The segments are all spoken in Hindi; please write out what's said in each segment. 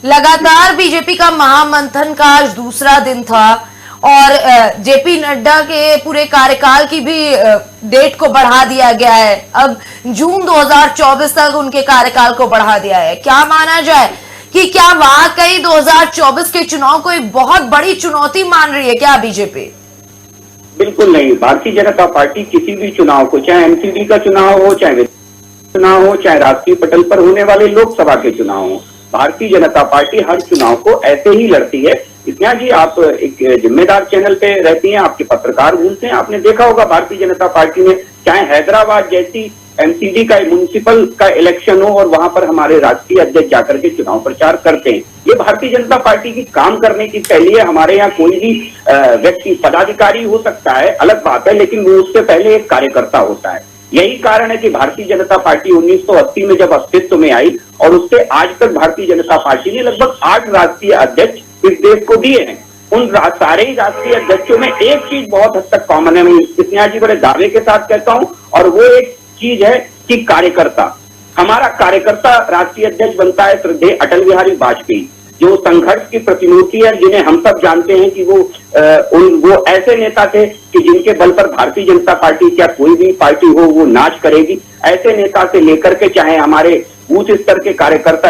लगातार बीजेपी का महामंथन का आज दूसरा दिन था और जेपी नड्डा के पूरे कार्यकाल की भी डेट को बढ़ा दिया गया है। अब जून 2024 तक उनके कार्यकाल को बढ़ा दिया है। क्या माना जाए कि क्या वाकई 2024 के चुनाव को एक बहुत बड़ी चुनौती मान रही है क्या बीजेपी? बिल्कुल नहीं। भारतीय जनता पार्टी किसी भी चुनाव को, चाहे एमसीडी का चुनाव हो, चाहे चुनाव हो, चाहे राष्ट्रीय पटल पर होने वाले लोकसभा के चुनाव हो, भारतीय जनता पार्टी हर चुनाव को ऐसे ही लड़ती है। स्नेहा जी, आप एक जिम्मेदार चैनल पे रहती हैं, आपके पत्रकार बोलते हैं, आपने देखा होगा भारतीय जनता पार्टी ने चाहे हैदराबाद जैसी एमसीडी का म्युनिसिपल का इलेक्शन हो और वहां पर हमारे राष्ट्रीय अध्यक्ष जाकर के चुनाव प्रचार करते हैं। ये भारतीय जनता पार्टी की काम करने की शैली है। हमारे यहाँ कोई भी व्यक्ति पदाधिकारी हो सकता है, अलग बात है, लेकिन वो उससे पहले एक कार्यकर्ता होता है। यही कारण है कि भारतीय जनता पार्टी 1980 में जब अस्तित्व में आई और उससे आज तक भारतीय जनता पार्टी ने लगभग 8 राष्ट्रीय अध्यक्ष इस देश को दिए हैं। उन सारे ही राष्ट्रीय अध्यक्षों में एक चीज बहुत हद तक कॉमन है, मैं स्नेहा जी बड़े दावे के साथ कहता हूं, और वो एक चीज है कि कार्यकर्ता। हमारा कार्यकर्ता राष्ट्रीय अध्यक्ष बनता है श्रद्धेय अटल बिहारी वाजपेयी, जो संघर्ष की प्रतिमूर्ति है, जिन्हें हम सब जानते हैं कि वो ऐसे नेता थे कि जिनके बल पर भारतीय जनता पार्टी, क्या कोई भी पार्टी हो, वो नाच करेगी। ऐसे नेता से लेकर के चाहे हमारे बूथ स्तर के कार्यकर्ता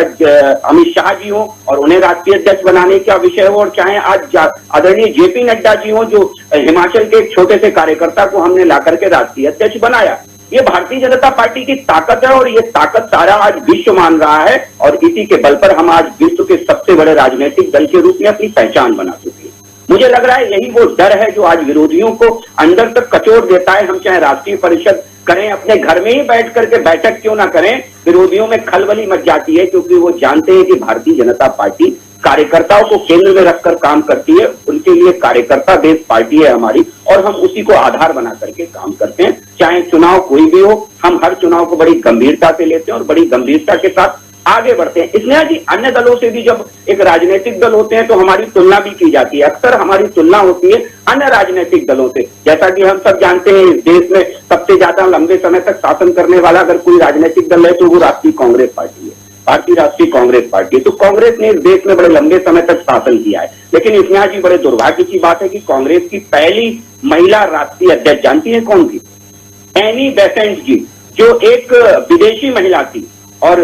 अमित शाह जी हो और उन्हें राष्ट्रीय अध्यक्ष बनाने का विषय हो, और चाहे आज आदरणीय जेपी नड्डा जी हो, जो हिमाचल के एक छोटे से कार्यकर्ता को हमने ला करके राष्ट्रीय अध्यक्ष बनाया। ये भारतीय जनता पार्टी की ताकत है और ये ताकत सारा आज विश्व मान रहा है, और इसी के बल पर हम आज विश्व के सबसे बड़े राजनीतिक दल के रूप में अपनी पहचान बना चुके हैं। मुझे लग रहा है यही वो डर है जो आज विरोधियों को अंदर तक कचोड़ देता है। हम चाहे राष्ट्रीय परिषद करें, अपने घर में ही बैठ करके बैठक क्यों ना करें, विरोधियों में खलबली मच जाती है, क्योंकि वो जानते हैं कि भारतीय जनता पार्टी कार्यकर्ताओं को केंद्र में रखकर काम करती है। उनके लिए कार्यकर्ता बेस्ड पार्टी है हमारी, और हम उसी को आधार बना करके काम करते हैं। चाहे चुनाव कोई भी हो, हम हर चुनाव को बड़ी गंभीरता से लेते हैं और बड़ी गंभीरता के साथ आगे बढ़ते हैं। इसलिए जी, अन्य दलों से भी जब एक राजनीतिक दल होते हैं तो हमारी तुलना भी की जाती है। अक्सर हमारी तुलना होती है अन्य राजनीतिक दलों से। जैसा कि हम सब जानते हैं, इस देश में सबसे ज्यादा लंबे समय तक शासन करने वाला अगर कोई राजनीतिक दल है तो वो राष्ट्रीय कांग्रेस पार्टी है, भारतीय राष्ट्रीय कांग्रेस पार्टी। तो कांग्रेस ने इस देश में बड़े लंबे समय तक शासन किया है। लेकिन स्नेहा जी, बड़े दुर्भाग्य की बात है कि कांग्रेस की पहली महिला राष्ट्रीय अध्यक्ष जानती है कौन थी? एनी बेसेंट जी, जो एक विदेशी महिला थी, और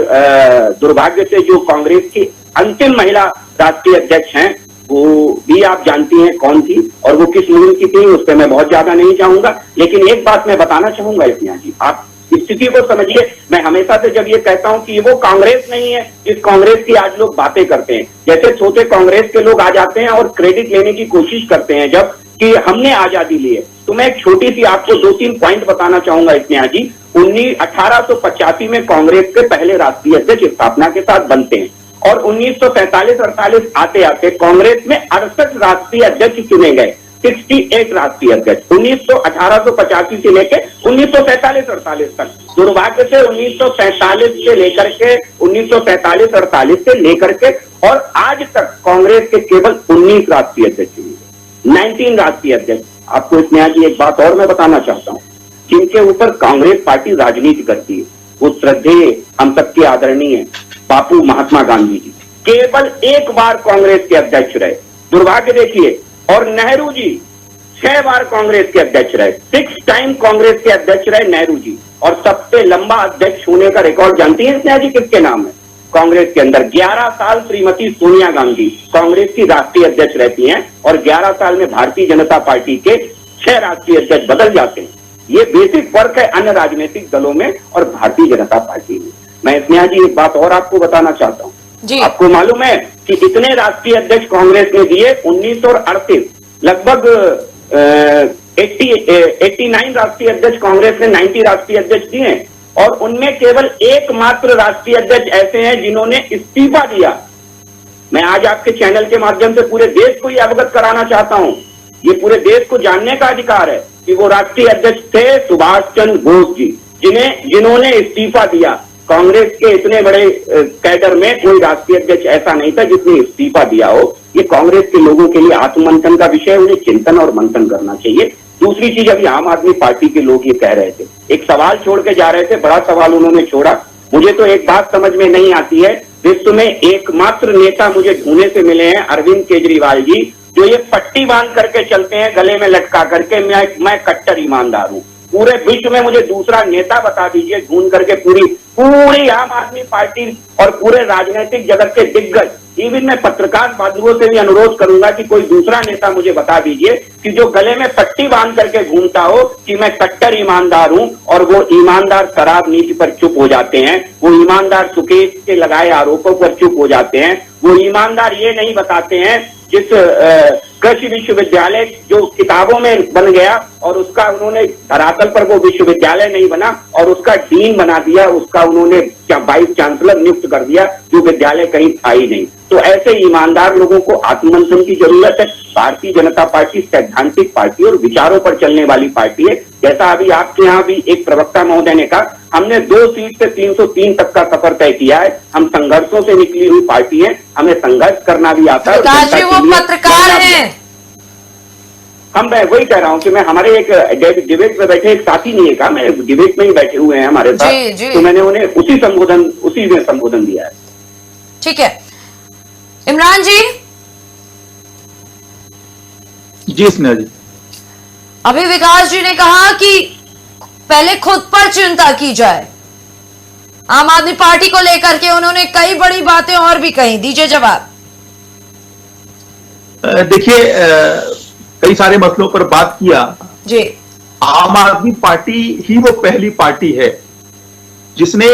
दुर्भाग्य से जो कांग्रेस की अंतिम महिला राष्ट्रीय अध्यक्ष हैं वो भी आप जानती हैं कौन थी, और वो किस मुल्क की थी, उस पर मैं बहुत ज्यादा नहीं चाहूंगा। लेकिन एक बात मैं बताना चाहूंगा स्नेहा जी, आप स्थिति को समझिए। मैं हमेशा से जब ये कहता हूं कि वो कांग्रेस नहीं है जिस कांग्रेस की आज लोग बातें करते हैं, जैसे छोटे कांग्रेस के लोग आ जाते हैं और क्रेडिट लेने की कोशिश करते हैं जब कि हमने आजादी ली है। तो मैं एक छोटी सी आपको 2-3 पॉइंट बताना चाहूंगा स्नेहा जी। 1885 में कांग्रेस के पहले राष्ट्रीय अध्यक्ष स्थापना के साथ बनते हैं, और 1947-48 आते आते कांग्रेस में 68 राष्ट्रीय अध्यक्ष चुने गए, 68 राष्ट्रीय अध्यक्ष 1885 से लेकर 1947-48 तक। दुर्भाग्य से 1947 से लेकर के 1947-48 से लेकर के और आज तक कांग्रेस के केवल 19 राष्ट्रीय अध्यक्ष चुने गए, 19 राष्ट्रीय अध्यक्ष। आपको स्नेहा जी एक बात और मैं बताना चाहता हूं, जिनके ऊपर कांग्रेस पार्टी राजनीति करती है, वो श्रद्धेय हम सबके आदरणीय बापू महात्मा गांधी जी केवल एक बार कांग्रेस के अध्यक्ष रहे। दुर्भाग्य देखिए, और नेहरू जी 6 बार कांग्रेस के अध्यक्ष रहे, 6 टाइम कांग्रेस के अध्यक्ष रहे नेहरू जी। और सबसे लंबा अध्यक्ष होने का रिकॉर्ड जानती है स्नेहा जी किसके नाम है? कांग्रेस के अंदर 11 साल श्रीमती सोनिया गांधी कांग्रेस की राष्ट्रीय अध्यक्ष रहती हैं, और 11 साल में भारतीय जनता पार्टी के 6 राष्ट्रीय अध्यक्ष बदल जाते हैं। ये बेसिक फर्क है अन्य राजनीतिक दलों में और भारतीय जनता पार्टी में। मैं स्नेहा जी एक बात और आपको बताना चाहता हूँ। आपको मालूम है कि इतने राष्ट्रीय अध्यक्ष कांग्रेस ने दिए 1938, लगभग 89 राष्ट्रीय अध्यक्ष कांग्रेस ने 90 राष्ट्रीय अध्यक्ष दिए, और उनमें केवल एकमात्र राष्ट्रीय अध्यक्ष ऐसे हैं जिन्होंने इस्तीफा दिया। मैं आज आपके चैनल के माध्यम से पूरे देश को ये अवगत कराना चाहता हूं, ये पूरे देश को जानने का अधिकार है कि वो राष्ट्रीय अध्यक्ष थे सुभाष चंद्र बोस जी, जिन्होंने इस्तीफा दिया। कांग्रेस के इतने बड़े कैडर में कोई राष्ट्रीय अध्यक्ष ऐसा नहीं था जिसने इस्तीफा दिया हो। ये कांग्रेस के लोगों के लिए आत्ममंथन का विषय, उन्हें चिंतन और मंथन करना चाहिए। दूसरी चीज, अभी आम आदमी पार्टी के लोग ये कह रहे थे, एक सवाल छोड़ के जा रहे थे, बड़ा सवाल उन्होंने छोड़ा। मुझे तो एक बात समझ में नहीं आती है विश्व में एकमात्र नेता मुझे ढूंढने से मिले हैं अरविंद केजरीवाल जी, जो ये पट्टी बांध करके चलते हैं गले में लटका करके, मैं कट्टर ईमानदार हूं। पूरे विश्व में मुझे दूसरा नेता बता दीजिए ढूंढ करके, पूरी आम आदमी पार्टी और पूरे राजनीतिक जगत के दिग्गज, इवन मैं पत्रकार बंधुओं से भी अनुरोध करूंगा कि कोई दूसरा नेता मुझे बता दीजिए कि जो गले में पट्टी बांध करके घूमता हो कि मैं कट्टर ईमानदार हूं, और वो ईमानदार शराब नीति पर चुप हो जाते हैं, वो ईमानदार सुकेश के लगाए आरोपों पर चुप हो जाते हैं, वो ईमानदार ये नहीं बताते हैं जिस कृषि विश्वविद्यालय जो किताबों में बन गया और उसका उन्होंने धरातल पर वो विश्वविद्यालय नहीं बना और उसका डीन बना दिया, उसका उन्होंने वाइस चांसलर नियुक्त कर दिया, जो विद्यालय कहीं था ही नहीं। तो ऐसे ईमानदार लोगों को आत्ममंथन की जरूरत है। भारतीय जनता पार्टी सैद्धांतिक पार्टी और विचारों पर चलने वाली पार्टी है। जैसा अभी आपके यहाँ भी एक प्रवक्ता महोदय ने कहा, हमने 2 सीट से 303 तक का सफर तय किया है। हम संघर्षों से निकली हुई पार्टी है, हमें संघर्ष करना भी आता है। वो पत्रकार हैं। मैं वही कह रहा हूँ कि मैं हमारे एक डिबेट में बैठे एक साथी ने कहा, मैं डिबेट में ही बैठे हुए हैं हमारे साथ, तो मैंने उन्हें उसी में संबोधन दिया है। ठीक है इमरान जी। जी स्नेहा जी, अभी विकास जी ने कहा कि पहले खुद पर चिंता की जाए। आम आदमी पार्टी को लेकर के उन्होंने कई बड़ी बातें और भी कही, दीजिए जवाब। देखिए कई सारे मसलों पर बात किया जी। आम आदमी पार्टी ही वो पहली पार्टी है जिसने,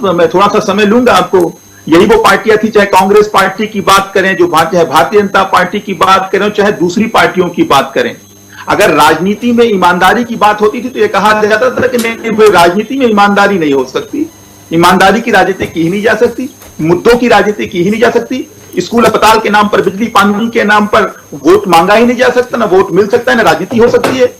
मैं थोड़ा सा समय लूंगा आपको, यही वो पार्टियां थी, चाहे कांग्रेस पार्टी की बात करें, जो चाहे भारतीय जनता पार्टी की बात करें, चाहे दूसरी पार्टियों की बात करें, अगर राजनीति में ईमानदारी की बात होती थी तो यह कहा जाता था कि नहीं, राजनीति में ईमानदारी नहीं हो सकती, ईमानदारी की राजनीति की ही नहीं जा सकती, मुद्दों की राजनीति की ही नहीं जा सकती, स्कूल अस्पताल के नाम पर, बिजली पानी के नाम पर वोट मांगा ही नहीं जा सकता, ना वोट मिल सकता है, ना राजनीति हो सकती है।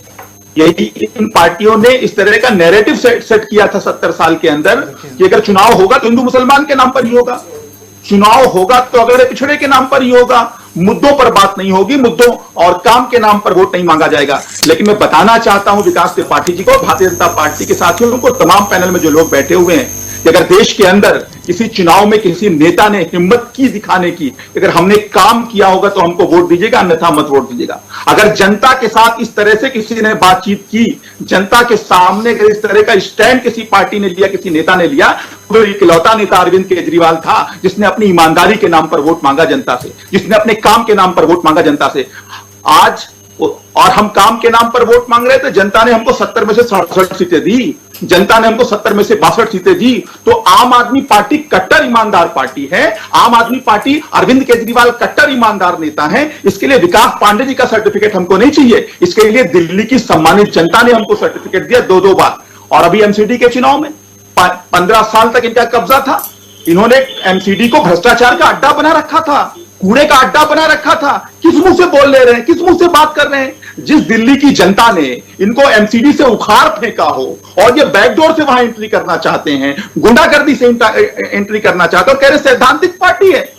यही इन पार्टियों ने इस तरह का नैरेटिव सेट किया था 70 साल के अंदर कि अगर चुनाव होगा तो हिंदू मुसलमान के नाम पर ही होगा, चुनाव होगा तो अगले पिछड़े के नाम पर ही होगा, मुद्दों पर बात नहीं होगी, मुद्दों और काम के नाम पर वोट नहीं मांगा जाएगा। लेकिन मैं बताना चाहता हूं विकास त्रिपाठी जी को, भारतीय जनता पार्टी के साथियों को, तमाम पैनल में जो लोग बैठे हुए हैं, कि अगर देश के अंदर किसी चुनाव में किसी नेता ने हिम्मत की दिखाने की, अगर हमने काम किया होगा तो हमको वोट दीजिएगा, अन्यथा मत वोट दीजिएगा। अगर जनता के साथ इस तरह से किसी ने बातचीत की, जनता के सामने अगर इस तरह का स्टैंड किसी पार्टी ने लिया, किसी नेता ने लिया, तो इकलौता नेता अरविंद केजरीवाल था जिसने अपनी ईमानदारी के नाम पर वोट मांगा जनता से, जिसने अपने काम के नाम पर वोट मांगा जनता से। आज और हम काम के नाम पर वोट मांग रहे थे, जनता ने हमको 70 में से 67 सीटें दी, जनता ने हमको 70 में से 62 सीटें दी। तो आम आदमी पार्टी कट्टर ईमानदार पार्टी है, आम आदमी पार्टी, अरविंद केजरीवाल कट्टर ईमानदार नेता है। इसके लिए विकास पांडे जी का सर्टिफिकेट हमको नहीं चाहिए, इसके लिए दिल्ली की सम्मानित जनता ने हमको सर्टिफिकेट दिया 2-2 बार। और अभी एमसीडी के चुनाव में 15 साल तक इनका कब्जा था, इन्होंने एमसीडी को भ्रष्टाचार का अड्डा बना रखा था, कूड़े का अड्डा बना रखा था। किस मुंह से बोल ले रहे हैं, किस मुंह से बात कर रहे हैं? जिस दिल्ली की जनता ने इनको एमसीडी से उखाड़ फेंका हो और ये बैकडोर से वहां एंट्री करना चाहते हैं, गुंडागर्दी से एंट्री करना चाहते हैं, और कह रहे सैद्धांतिक पार्टी है,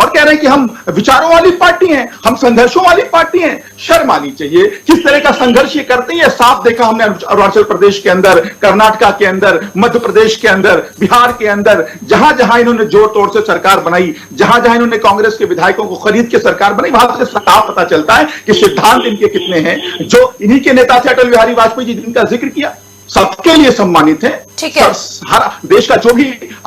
और कह रहे हैं कि हम विचारों वाली पार्टी हैं, हम संघर्षों वाली पार्टी हैं। शर्म आनी चाहिए। किस तरह का संघर्ष ये करते हैं साफ देखा हमने अरुणाचल प्रदेश के अंदर, कर्नाटका के अंदर, मध्य प्रदेश के अंदर, बिहार के अंदर, जहां जहां इन्होंने जोर तोड़ से सरकार बनाई, जहां जहां इन्होंने कांग्रेस के विधायकों को खरीद के सरकार बनाई, वहां से साफ पता चलता है कि सिद्धांत इनके कितने हैं। जो इन्हीं के नेता थे अटल बिहारी वाजपेयी जी, जिनका जिक्र किया, सबके लिए सम्मानित है। ठीक है। हर देश का जो भी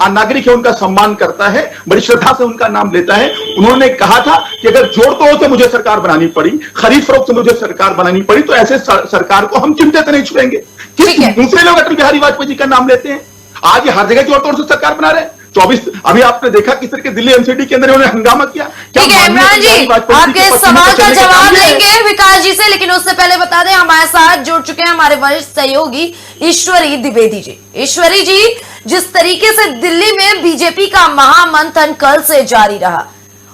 नागरिक है उनका सम्मान करता है, बड़ी श्रद्धा से उनका नाम लेता है। उन्होंने कहा था कि अगर जोड़ तोड़ से मुझे सरकार बनानी पड़ी, खरीद फरोख्त से मुझे सरकार बनानी पड़ी, तो ऐसे सरकार को हम चिमटे से नहीं छुएंगे। किस दूसरे लोग अटल बिहारी वाजपेयी जी का नाम लेते हैं? आज ये हर जगह जोड़ तोड़ से सरकार बना रहे हैं। 24 अभी आपने देखा किस तरह के दिल्ली एमसीडी के अंदर उन्होंने हंगामा किया। ठीक है इमरान जी, आपके सवाल का जवाब लेंगे विकास जी से, लेकिन उससे पहले बता दें हमारे साथ जुड़ चुके हैं हमारे वरिष्ठ सहयोगी ईश्वरी द्विवेदी जी। ईश्वरी जी, जिस तरीके से दिल्ली में बीजेपी का महामंथन कल से जारी रहा,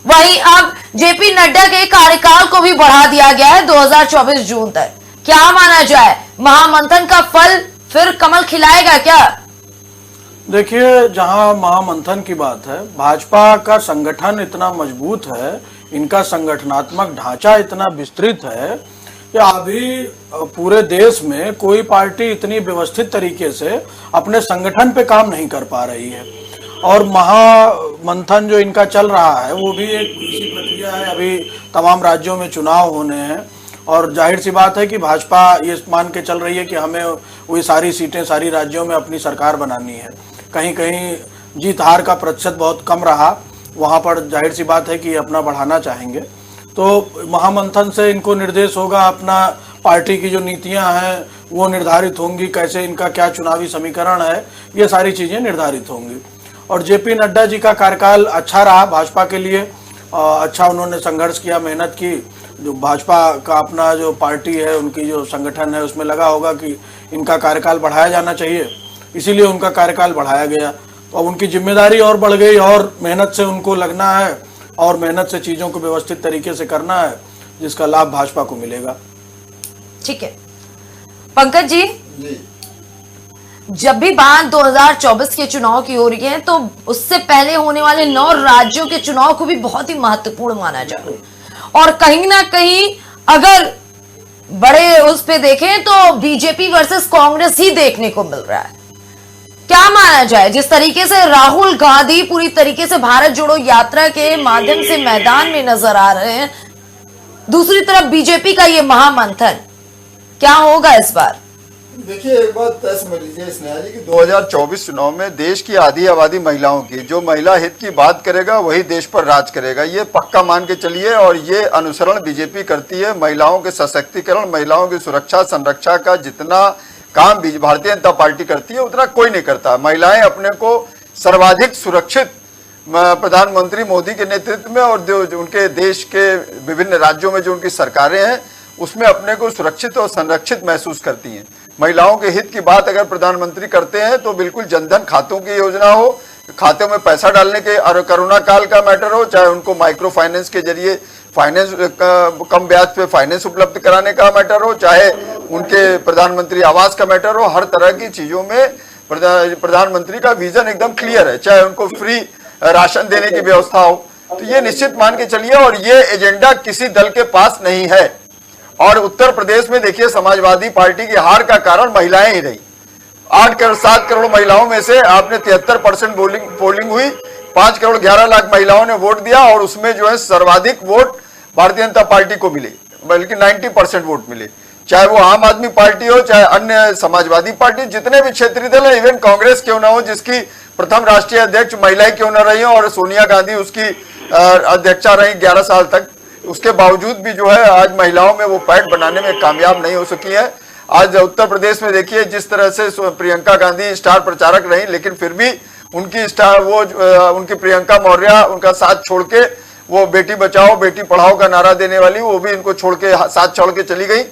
वहीं अब जेपी नड्डा के कार्यकाल को भी बढ़ा दिया गया है 2024 जून तक। क्या माना जाए, महामंथन का फल फिर कमल खिलाएगा क्या? देखिए, जहां महामंथन की बात है, भाजपा का संगठन इतना मजबूत है, इनका संगठनात्मक ढांचा इतना विस्तृत है कि अभी पूरे देश में कोई पार्टी इतनी व्यवस्थित तरीके से अपने संगठन पे काम नहीं कर पा रही है। और महामंथन जो इनका चल रहा है वो भी एक इसी प्रक्रिया है। अभी तमाम राज्यों में चुनाव होने हैं और जाहिर सी बात है कि भाजपा ये मान के चल रही है कि हमें वही सारी सीटें सारी राज्यों में अपनी सरकार बनानी है। कहीं कहीं जीत हार का प्रतिशत बहुत कम रहा, वहाँ पर जाहिर सी बात है कि अपना बढ़ाना चाहेंगे। तो महामंथन से इनको निर्देश होगा, अपना पार्टी की जो नीतियां हैं वो निर्धारित होंगी, कैसे इनका क्या चुनावी समीकरण है, ये सारी चीज़ें निर्धारित होंगी। और जेपी नड्डा जी का कार्यकाल अच्छा रहा भाजपा के लिए, अच्छा उन्होंने संघर्ष किया, मेहनत की। जो भाजपा का अपना जो पार्टी है, उनकी जो संगठन है, उसमें लगा होगा कि इनका कार्यकाल बढ़ाया जाना चाहिए, इसीलिए उनका कार्यकाल बढ़ाया गया। तो अब उनकी जिम्मेदारी और बढ़ गई और मेहनत से उनको लगना है और मेहनत से चीज़ों को व्यवस्थित तरीके से करना है, जिसका लाभ भाजपा को मिलेगा। ठीक है पंकज जी, जब भी बात 2024 के चुनाव की हो रही है तो उससे पहले होने वाले 9 राज्यों के चुनाव को भी बहुत ही महत्वपूर्ण माना जा रहा है। और कहीं ना कहीं अगर बड़े उस पे देखें तो बीजेपी वर्सेस कांग्रेस ही देखने को मिल रहा है। क्या माना जाए, जिस तरीके से राहुल गांधी पूरी तरीके से भारत जोड़ो यात्रा के माध्यम से मैदान में नजर आ रहे हैं, दूसरी तरफ बीजेपी का ये महामंथन, क्या होगा इस बार? देखिए, एक बात तय समझ लीजिए स्नेहा जी कि 2024 चुनाव में देश की आधी आबादी महिलाओं की, जो महिला हित की बात करेगा वही देश पर राज करेगा, ये पक्का मान के चलिए। और ये अनुसरण बीजेपी करती है। महिलाओं के सशक्तिकरण, महिलाओं की सुरक्षा संरक्षा का जितना काम भारतीय जनता पार्टी करती है उतना कोई नहीं करता। महिलाएं अपने को सर्वाधिक सुरक्षित प्रधानमंत्री मोदी के नेतृत्व में और जो उनके देश के विभिन्न राज्यों में जो उनकी सरकारें हैं उसमें अपने को सुरक्षित और संरक्षित महसूस करती हैं। महिलाओं के हित की बात अगर प्रधानमंत्री करते हैं तो बिल्कुल जनधन खातों की योजना हो, खाते में पैसा डालने के, और कोरोना काल का मैटर हो, चाहे उनको माइक्रो फाइनेंस के जरिए फाइनेंस कम ब्याज पे फाइनेंस उपलब्ध कराने का मैटर हो, चाहे उनके प्रधानमंत्री आवास का मैटर हो, हर तरह की चीजों में प्रधानमंत्री का विजन एकदम क्लियर है। चाहे उनको फ्री राशन देने की व्यवस्था हो, तो ये निश्चित मान के चलिए। और ये एजेंडा किसी दल के पास नहीं है। और उत्तर प्रदेश में देखिए, समाजवादी पार्टी की हार का कारण महिलाएं ही रही। 7 करोड़ महिलाओं में से आपने 73% पोलिंग हुई, 5 करोड़ 11 लाख महिलाओं ने वोट दिया और उसमें जो है सर्वाधिक वोट भारतीय जनता पार्टी को मिले, बल्कि 90% वोट मिले। चाहे वो आम आदमी पार्टी हो, चाहे अन्य समाजवादी पार्टी, जितने भी क्षेत्रीय दल है, इवन कांग्रेस क्यों ना हो जिसकी प्रथम राष्ट्रीय अध्यक्ष महिलाएं क्यों ना रही हो और सोनिया गांधी उसकी अध्यक्षा रही 11 साल तक, उसके बावजूद भी जो है आज महिलाओं में वो पैठ बनाने में कामयाब नहीं हो सकी है। आज उत्तर प्रदेश में देखिए जिस तरह से प्रियंका गांधी स्टार प्रचारक रही, लेकिन फिर भी उनकी उनकी प्रियंका मौर्य उनका साथ छोड़ के, वो बेटी बचाओ बेटी पढ़ाओ का नारा देने वाली, वो भी इनको छोड़ के साथ छोड़ के चली गई।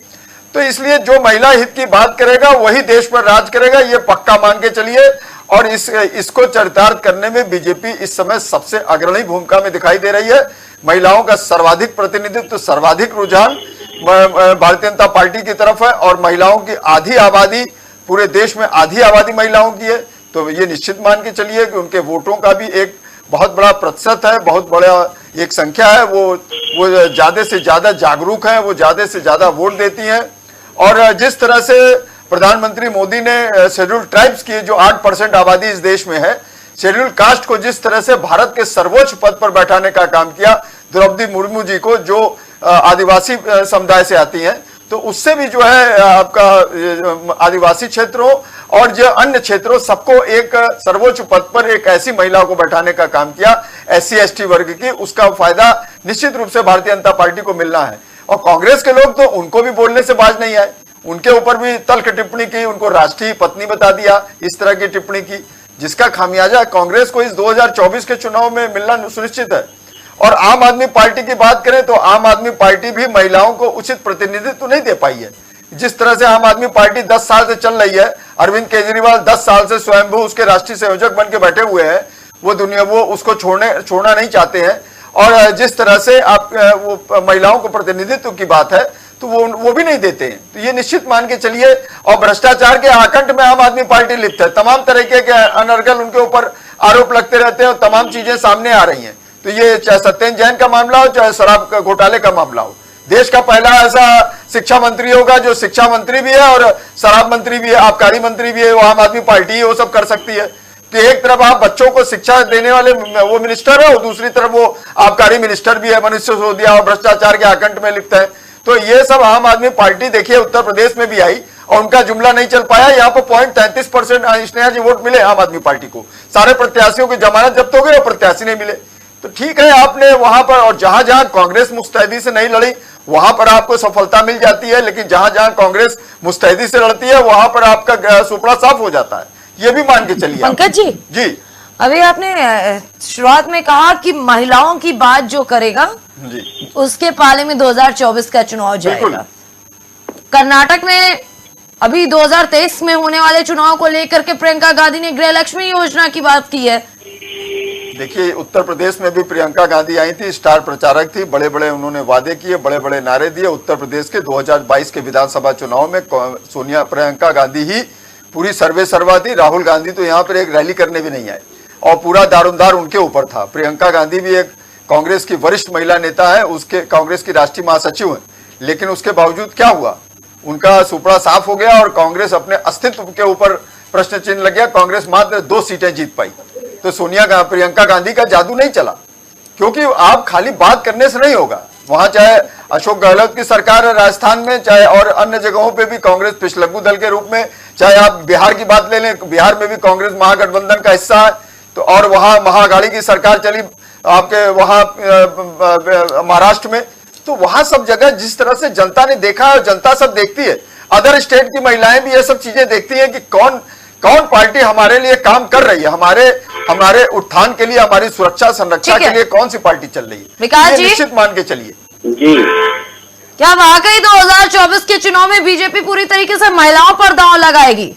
तो इसलिए जो महिला हित की बात करेगा वही देश पर राज करेगा, ये पक्का मान के चलिए। और इसको चरितार्थ करने में बीजेपी इस समय सबसे अग्रणी भूमिका में दिखाई दे रही है। महिलाओं का सर्वाधिक प्रतिनिधित्व, सर्वाधिक रुझान भारतीय जनता पार्टी की तरफ है और महिलाओं की आधी आबादी, पूरे देश में आधी आबादी महिलाओं की है। तो ये निश्चित मान के चलिए कि उनके वोटों का भी एक बहुत बड़ा प्रतिशत है, बहुत बड़ा एक संख्या है, वो ज्यादा से ज्यादा जागरूक है, वो ज्यादा से ज्यादा वोट देती हैं। और जिस तरह से प्रधानमंत्री मोदी ने शेड्यूल्ड ट्राइब्स की जो 8% आबादी इस देश में है, शेड्यूल्ड कास्ट को जिस तरह से भारत के सर्वोच्च पद पर बैठाने का काम किया द्रौपदी मुर्मू जी को, जो आदिवासी समुदाय से आती हैं, तो उससे भी जो है आपका आदिवासी क्षेत्रों और जो अन्य क्षेत्रों सबको एक सर्वोच्च पद पर एक ऐसी महिला को बैठाने का काम किया SC/ST वर्ग की, उसका फायदा निश्चित रूप से भारतीय जनता पार्टी को मिलना है। और कांग्रेस के लोग तो उनको भी बोलने से बाज नहीं आए, उनके ऊपर भी तल्ख टिप्पणी की, उनको राष्ट्रीय पत्नी बता दिया, इस तरह की टिप्पणी की, जिसका खामियाजा कांग्रेस को इस 2024 के चुनाव में मिलना सुनिश्चित है। और आम आदमी पार्टी की बात करें तो आम आदमी पार्टी भी महिलाओं को उचित प्रतिनिधित्व नहीं दे पाई है। जिस तरह से आम आदमी पार्टी 10 साल से चल रही है, अरविंद केजरीवाल 10 साल से स्वयंभू उसके राष्ट्रीय संयोजक बन के बैठे हुए हैं, वो उसको छोड़ना नहीं चाहते हैं। और जिस तरह से आप वो महिलाओं को प्रतिनिधित्व की बात है तो वो भी नहीं देते हैं। तो ये निश्चित मान के चलिए। और भ्रष्टाचार के आकंठ में आम आदमी पार्टी लिप्त है, तमाम तरीके के अनर्गल उनके ऊपर आरोप लगते रहते हैं और तमाम चीजें सामने आ रही हैं। तो ये चाहे सत्येंद्र जैन का मामला हो, चाहे शराब घोटाले का मामला हो, देश का पहला ऐसा शिक्षा मंत्री होगा जो शिक्षा मंत्री भी है और शराब मंत्री भी है, आबकारी मंत्री भी है, वो आम आदमी पार्टी ही वो सब कर सकती है। तो एक तरफ आप बच्चों को शिक्षा देने वाले वो मिनिस्टर है और दूसरी तरफ वो आबकारी मिनिस्टर भी है, मनीष सिसोदिया, और भ्रष्टाचार के आकंठ में लिप्त है। तो ये सब आम आदमी पार्टी देखिए उत्तर प्रदेश में भी आई और उनका जुमला नहीं चल पाया। यहाँ पर 0.33% स्नेहा जी वोट मिले आम आदमी पार्टी को। सारे प्रत्याशियों की जमानत जब्त हो गई और प्रत्याशी नहीं मिले। तो ठीक है, आपने वहां पर, और जहां जहां कांग्रेस मुस्तैदी से नहीं लड़ी वहां पर आपको सफलता मिल जाती है, लेकिन जहां जहां कांग्रेस मुस्तैदी से लड़ती है वहां पर आपका सुपड़ा साफ हो जाता है, ये भी मान के चलिए। पंकज जी, जी अभी आपने शुरुआत में कहा कि महिलाओं की बात जो करेगा जी उसके पाले में 2024 का चुनाव जाएगा। कर्नाटक में अभी 2023 में होने वाले चुनाव को लेकर के प्रियंका गांधी ने गृह लक्ष्मी योजना की बात की है। देखिए, उत्तर प्रदेश में भी प्रियंका गांधी आई थी, स्टार प्रचारक थी, बड़े बड़े उन्होंने वादे किए, बड़े बड़े नारे दिए। उत्तर प्रदेश के 2022 के विधानसभा चुनाव में प्रियंका गांधी ही पूरी सर्वे सर्वा थी। राहुल गांधी तो यहाँ पर एक रैली करने भी नहीं आए और पूरा दारोमदार उनके ऊपर था। प्रियंका गांधी भी एक कांग्रेस की वरिष्ठ महिला नेता है, उसके कांग्रेस की राष्ट्रीय महासचिव है, लेकिन उसके बावजूद क्या हुआ, उनका सुपड़ा साफ हो गया और कांग्रेस अपने अस्तित्व के ऊपर प्रश्न चिन्ह लग गया। कांग्रेस मात्र 2 सीटें जीत पाई। तो प्रियंका गांधी का जादू नहीं चला, क्योंकि आप खाली बात करने से नहीं होगा। वहां चाहे अशोक गहलोत की सरकार है राजस्थान में, चाहे और अन्य जगहों पे भी कांग्रेस पिछलग्गू दल के रूप में, चाहे आप बिहार की बात ले लें, बिहार में भी कांग्रेस महागठबंधन का हिस्सा है। तो और वहां महाअघाड़ी की सरकार चली आपके वहां महाराष्ट्र में। तो वहां सब जगह जिस तरह से जनता ने देखा है और जनता सब देखती है, अदर स्टेट की महिलाएं भी ये सब चीजें देखती हैं कि कौन पार्टी हमारे लिए काम कर रही है, हमारे उत्थान के लिए, हमारी सुरक्षा संरक्षा के लिए कौन सी पार्टी चल रही है। विकास जी, निश्चित मान के चलिए। जी, क्या वाकई 2024 के चुनाव में बीजेपी पूरी तरीके से महिलाओं पर दांव लगाएगी?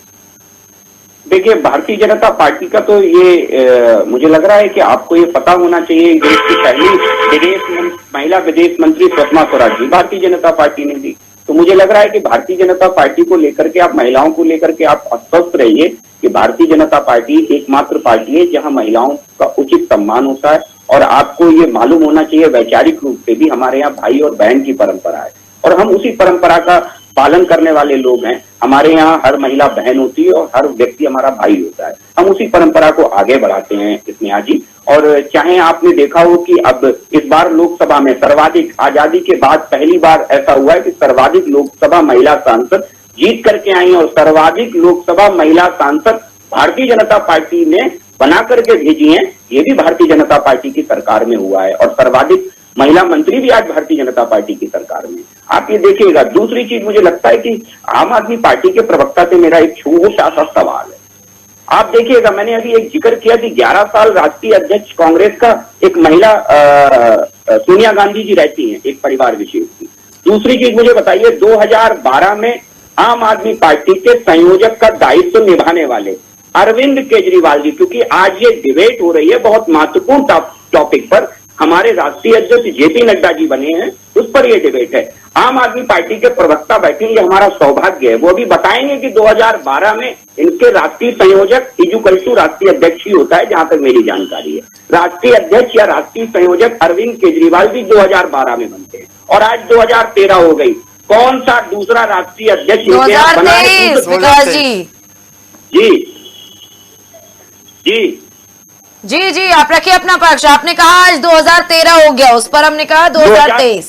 देखिए, भारतीय जनता पार्टी का तो ये मुझे लग रहा है कि आपको ये पता होना चाहिए, देश की पहली महिला विदेश मंत्री सुषमा स्वराज जी भारतीय जनता पार्टी ने दी। तो मुझे लग रहा है कि भारतीय जनता पार्टी को लेकर के आप, महिलाओं को लेकर के आप आश्वस्त रहिए कि भारतीय जनता पार्टी एकमात्र पार्टी है जहां महिलाओं का उचित सम्मान होता है। और आपको ये मालूम होना चाहिए, वैचारिक रूप से भी हमारे यहाँ भाई और बहन की परंपरा है और हम उसी परंपरा का पालन करने वाले लोग हैं। हमारे यहाँ हर महिला बहन होती है और हर व्यक्ति हमारा भाई होता है। हम उसी परंपरा को आगे बढ़ाते हैं स्नेहा जी। और चाहे आपने देखा हो कि अब इस बार लोकसभा में सर्वाधिक, आजादी के बाद पहली बार ऐसा हुआ है कि सर्वाधिक लोकसभा महिला सांसद जीत करके आई और सर्वाधिक लोकसभा महिला सांसद भारतीय जनता पार्टी ने बना करके भेजी हैं। ये भी भारतीय जनता पार्टी की सरकार में हुआ है और सर्वाधिक महिला मंत्री भी आज भारतीय जनता पार्टी की सरकार में। आप ये देखिएगा। दूसरी चीज मुझे लगता है कि आम आदमी पार्टी के प्रवक्ता से मेरा एक छोटा सा सवाल है। आप देखिएगा, मैंने अभी एक जिक्र किया कि 11 साल राष्ट्रीय अध्यक्ष कांग्रेस का एक महिला सोनिया गांधी जी रहती हैं, एक परिवार विशेष की। दूसरी चीज मुझे बताइए, 2012 में आम आदमी पार्टी के संयोजक का दायित्व निभाने वाले अरविंद केजरीवाल जी, क्योंकि आज ये डिबेट हो रही है बहुत महत्वपूर्ण टॉपिक पर, हमारे राष्ट्रीय अध्यक्ष जेपी नड्डा जी बने हैं, उस पर यह डिबेट है। आम आदमी पार्टी के प्रवक्ता बैठेंगे, हमारा सौभाग्य है। वो अभी बताएंगे कि 2012 में इनके राष्ट्रीय संयोजक इजुकल्टू राष्ट्रीय अध्यक्ष ही होता है, जहां तक मेरी जानकारी है। राष्ट्रीय अध्यक्ष या राष्ट्रीय संयोजक अरविंद केजरीवाल जी 2012 में बनते हैं और आज 2013 हो गई। कौन सा दूसरा राष्ट्रीय अध्यक्ष 2023 विकास जी। जी जी जी जी, आप रखिए अपना पक्ष। आपने कहा आज 2013 हो गया, उस पर हमने कहा 2023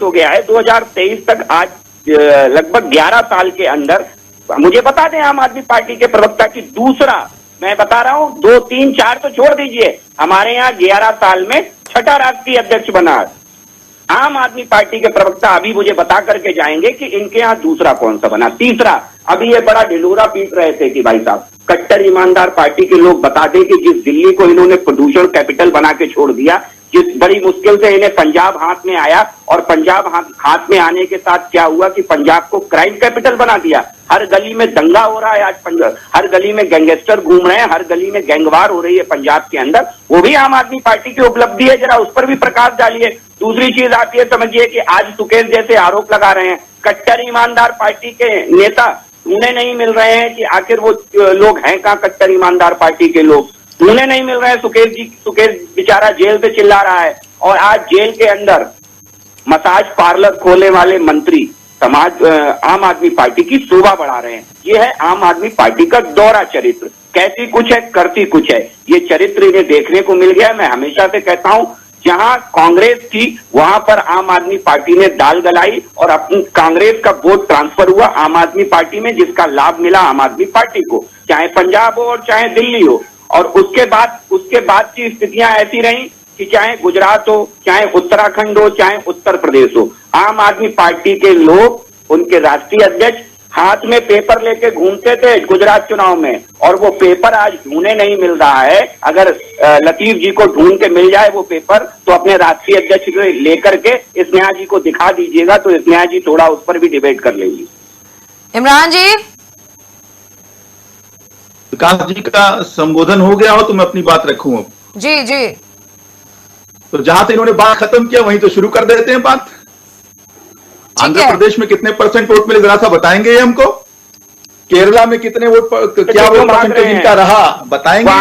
हो गया है। 2023 तक आज लगभग 11 साल के अंदर, मुझे बता दें आम आदमी पार्टी के प्रवक्ता की दूसरा, मैं बता रहा हूं 2, 3, 4 तो छोड़ दीजिए, हमारे यहाँ 11 साल में 6ठा राष्ट्रीय अध्यक्ष बना आम आदमी पार्टी के प्रवक्ता। अभी मुझे बता करके जाएंगे कि इनके यहाँ दूसरा कौन सा बना, तीसरा। अभी ये बड़ा ढिंढोरा पीट रहे थे कि भाई साहब कट्टर ईमानदार पार्टी के लोग बता दें कि जिस दिल्ली को इन्होंने प्रदूषण कैपिटल बना के छोड़ दिया, जिस बड़ी मुश्किल से इन्हें पंजाब हाथ में आया और पंजाब हाथ में आने के साथ क्या हुआ कि पंजाब को क्राइम कैपिटल बना दिया। हर गली में दंगा हो रहा है आज पंजाब, हर गली में गैंगस्टर घूम रहे हैं, हर गली में गैंगवार हो रही है पंजाब के अंदर। वो भी आम आदमी पार्टी की उपलब्धि है, जरा उस पर भी प्रकाश डालिए। दूसरी चीज आप ये समझिए कि आज सुकेश जैसे आरोप लगा रहे हैं, कट्टर ईमानदार पार्टी के नेता उन्हें नहीं मिल रहे हैं कि आखिर वो लोग हैं कहाँ कट्टर ईमानदार पार्टी के लोग, उन्हें नहीं मिल रहे हैं। सुकेश बेचारा जेल से चिल्ला रहा है और आज जेल के अंदर मसाज पार्लर खोलने वाले मंत्री समाज आम आदमी पार्टी की शोभा बढ़ा रहे हैं। ये है आम आदमी पार्टी का दोहरा चरित्र, कहती कुछ है करती कुछ है। ये चरित्र इन्हें देखने को मिल गया है। मैं हमेशा से कहता हूं, जहां कांग्रेस थी वहां पर आम आदमी पार्टी ने दाल गलाई और अपनी कांग्रेस का वोट ट्रांसफर हुआ आम आदमी पार्टी में, जिसका लाभ मिला आम आदमी पार्टी को, चाहे पंजाब हो और चाहे दिल्ली हो। और उसके बाद की स्थितियां ऐसी रही कि चाहे गुजरात हो, चाहे उत्तराखंड हो, चाहे उत्तर प्रदेश हो, आम आदमी पार्टी के लोग, उनके राष्ट्रीय अध्यक्ष हाथ में पेपर लेके घूमते थे गुजरात चुनाव में, और वो पेपर आज ढूंढे नहीं मिल रहा है। अगर लतीफ जी को ढूंढ के मिल जाए वो पेपर, तो अपने राष्ट्रीय अध्यक्ष को लेकर के स्नेहा जी को दिखा दीजिएगा, तो स्नेहा जी थोड़ा उस पर भी डिबेट कर लेंगी। इमरान जी, विकास जी का संबोधन हो गया हो तो मैं अपनी बात रखूं अब। जी जी, तो जहां से इन्होंने बात खत्म किया वहीं तो शुरू कर देते हैं बात। आंध्र प्रदेश में कितने परसेंट वोट मिले जरा सा बताएंगे ये हमको? केरला में कितने वोट, क्या वोट परसेंटेज इनका रहा बताएंगे?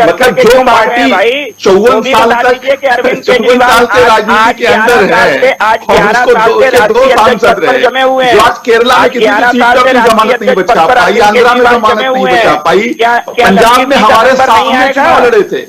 मतलब जो पार्टी 54 साल से राजनीति के अंदर है और उसको 2 सांसद रहे, जो आज केरला में किसी सीट पर भी जमानत नहीं बचा पाई, आंध्रा में जमानत नहीं बचा पाई, पंजाब में हमारे सामने चुनाव लड़े थे,